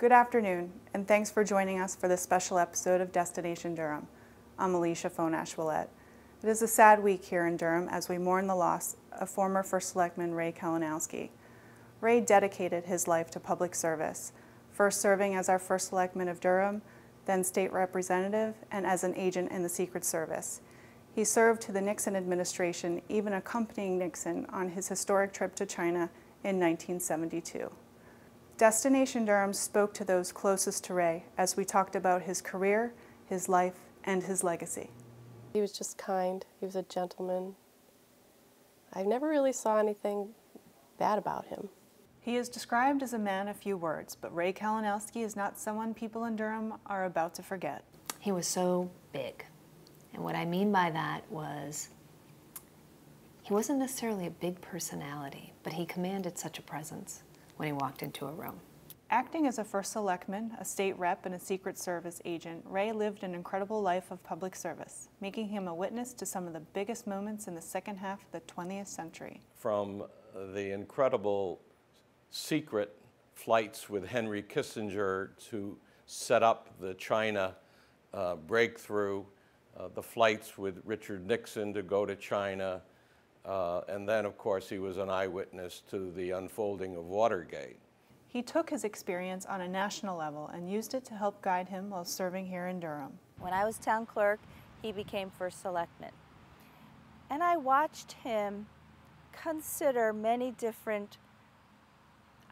Good afternoon, and thanks for joining us for this special episode of Destination Durham. I'm Alicia Fonash-Willette. It is a sad week here in Durham as we mourn the loss of former First Selectman Ray Kalinowski. Ray dedicated his life to public service, first serving as our First Selectman of Durham, then state representative, and as an agent in the Secret Service. He served to the Nixon administration, even accompanying Nixon on his historic trip to China in 1972. Destination Durham spoke to those closest to Ray as we talked about his career, his life, and his legacy. He was just kind. He was a gentleman. I never really saw anything bad about him. He is described as a man of few words, but Ray Kalinowski is not someone people in Durham are about to forget. He was so big. And what I mean by that was he wasn't necessarily a big personality, but he commanded such a presence when he walked into a room. Acting as a First Selectman, a state rep, and a Secret Service agent, Ray lived an incredible life of public service, making him a witness to some of the biggest moments in the second half of the 20th century. From the incredible secret flights with Henry Kissinger to set up the China breakthrough, the flights with Richard Nixon to go to China, and then, of course, he was an eyewitness to the unfolding of Watergate. He took his experience on a national level and used it to help guide him while serving here in Durham. When I was town clerk, he became First Selectman. And I watched him consider many different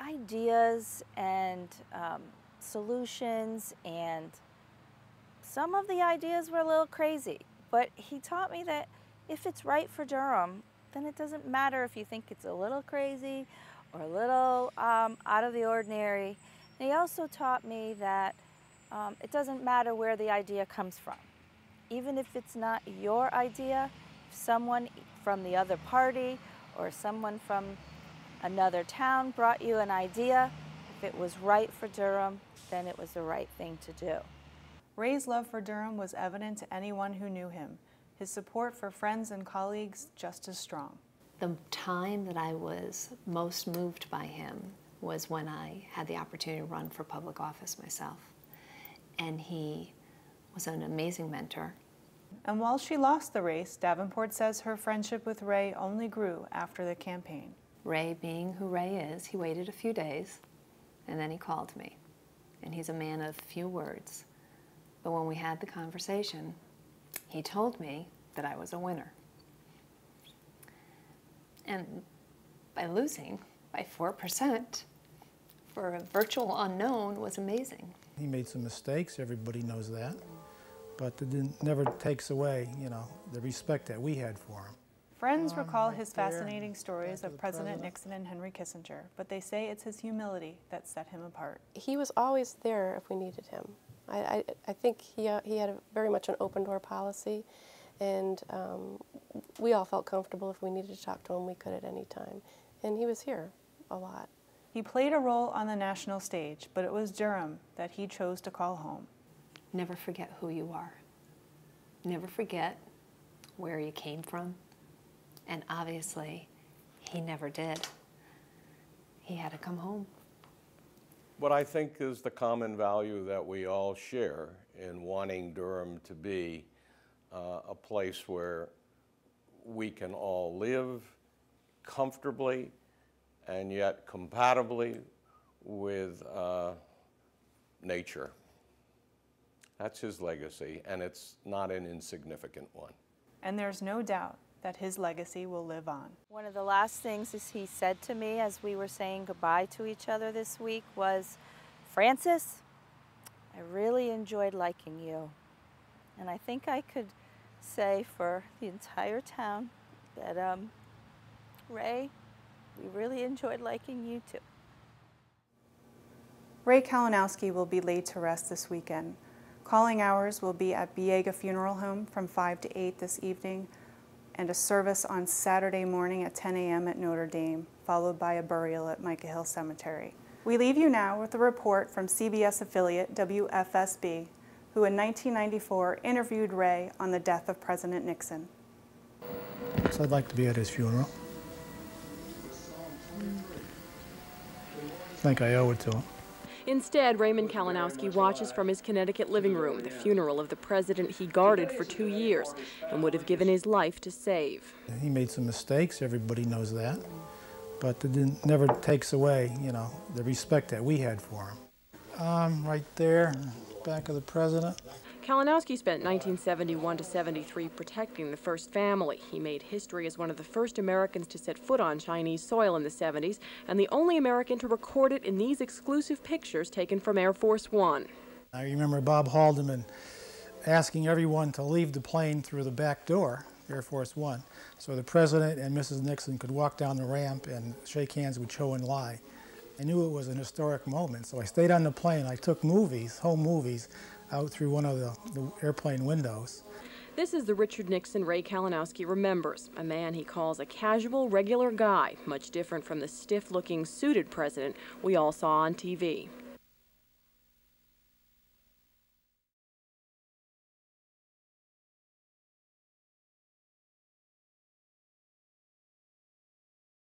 ideas and solutions, and some of the ideas were a little crazy. But he taught me that if it's right for Durham, then it doesn't matter if you think it's a little crazy or a little out of the ordinary. And he also taught me that it doesn't matter where the idea comes from. Even if it's not your idea, if someone from the other party or someone from another town brought you an idea, if it was right for Durham, then it was the right thing to do. Ray's love for Durham was evident to anyone who knew him. His support for friends and colleagues just as strong. The time that I was most moved by him was when I had the opportunity to run for public office myself. And he was an amazing mentor. And while she lost the race, Davenport says her friendship with Ray only grew after the campaign. Ray, being who Ray is, he waited a few days, and then he called me. And he's a man of few words. But when we had the conversation, he told me that I was a winner. And by losing by 4% for a virtual unknown was amazing. He made some mistakes, everybody knows that, but it never takes away, the respect that we had for him. Friends recall his fascinating stories of President Nixon and Henry Kissinger, but they say it's his humility that set him apart. He was always there if we needed him. I think he had very much an open door policy, and we all felt comfortable if we needed to talk to him, we could at any time. And he was here a lot. He played a role on the national stage, but it was Durham that he chose to call home. Never forget who you are. Never forget where you came from. And obviously, he never did. He had to come home. What I think is the common value that we all share in wanting Durham to be a place where we can all live comfortably and yet compatibly with nature. That's his legacy, and it's not an insignificant one. And there's no doubt that his legacy will live on. One of the last things he said to me as we were saying goodbye to each other this week was, "Frances, I really enjoyed liking you." And I think I could say for the entire town that, Ray, we really enjoyed liking you too. Ray Kalinowski will be laid to rest this weekend. Calling hours will be at Biega Funeral Home from 5 to 8 this evening, and a service on Saturday morning at 10 a.m. at Notre Dame, followed by a burial at Micah Hill Cemetery. We leave you now with a report from CBS affiliate WFSB, who in 1994 interviewed Ray on the death of President Nixon. So I'd like to be at his funeral. I think I owe it to him. Instead, Raymond Kalinowski watches from his Connecticut living room the funeral of the president he guarded for 2 years and would have given his life to save. He made some mistakes, everybody knows that, but it never takes away, the respect that we had for him. Right there, back of the president. Kalinowski spent 1971 to 73 protecting the first family. He made history as one of the first Americans to set foot on Chinese soil in the 70s and the only American to record it in these exclusive pictures taken from Air Force One. I remember Bob Haldeman asking everyone to leave the plane through the back door, Air Force One, so the president and Mrs. Nixon could walk down the ramp and shake hands with Chou En-lai. I knew it was an historic moment, so I stayed on the plane. I took home movies, out through one of the airplane windows. This is the Richard Nixon Ray Kalinowski remembers, a man he calls a casual, regular guy, much different from the stiff-looking, suited president we all saw on TV.